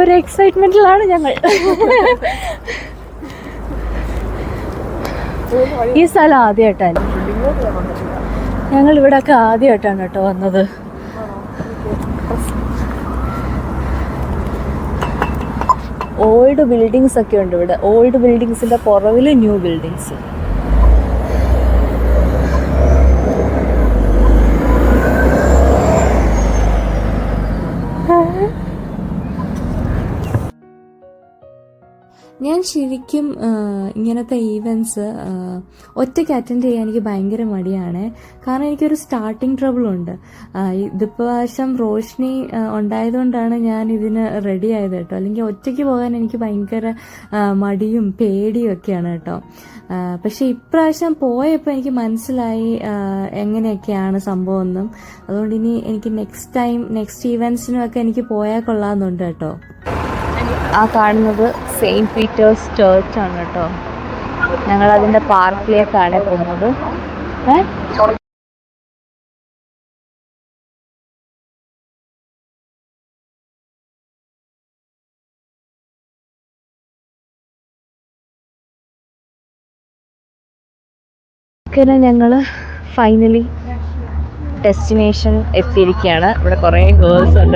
ഒരു എക്സൈറ്റ്മെന്റിലാണ് ഞങ്ങൾ. ഈ സ്ഥലം ആദ്യമായിട്ടാണ് ഞങ്ങൾ ഇവിടെയൊക്കെ ആദ്യമായിട്ടാണ് കേട്ടോ വന്നത്. ഓൾഡ് ബിൽഡിങ്സ് ഒക്കെ ഉണ്ട് ഇവിടെ. ഓൾഡ് ബിൽഡിങ്സിന്റെ പുറകിൽ ന്യൂ ബിൽഡിങ്സ്. ഞാൻ ശരിക്കും ഇങ്ങനത്തെ ഈവൻറ്റ്സ് ഒറ്റയ്ക്ക് അറ്റൻഡ് ചെയ്യാൻ എനിക്ക് ഭയങ്കര മടിയാണ്. കാരണം എനിക്കൊരു സ്റ്റാർട്ടിങ് ട്രബിളുണ്ട്. ഇതിപ്രാവശ്യം റോഷ്നി ഉണ്ടായതുകൊണ്ടാണ് ഞാൻ ഇതിന് റെഡി ആയത് കേട്ടോ. അല്ലെങ്കിൽ ഒറ്റയ്ക്ക് പോകാൻ എനിക്ക് ഭയങ്കര മടിയും പേടിയും ഒക്കെയാണ് കേട്ടോ. പക്ഷെ ഇപ്രാവശ്യം പോയപ്പോൾ എനിക്ക് മനസ്സിലായി എങ്ങനെയൊക്കെയാണ് സംഭവം എന്നും. അതുകൊണ്ട് ഇനി എനിക്ക് നെക്സ്റ്റ് ഈവൻറ്റ്സിനുമൊക്കെ എനിക്ക് പോയാൽ കൊള്ളാമെന്നുണ്ട് കേട്ടോ. ആ കാണുന്നത് സെയിൻറ്റ് പീറ്റേഴ്സ് ചർച്ചാണ് കേട്ടോ. ഞങ്ങളതിൻ്റെ പാർക്കിലേക്കാണ് പോകുന്നത്. അങ്ങനെ ഞങ്ങൾ ഫൈനലി ഡെസ്റ്റിനേഷൻ എത്തിയിരിക്കുകയാണ്. ഇവിടെ കുറേ ഗേൾസ് ഉണ്ട്.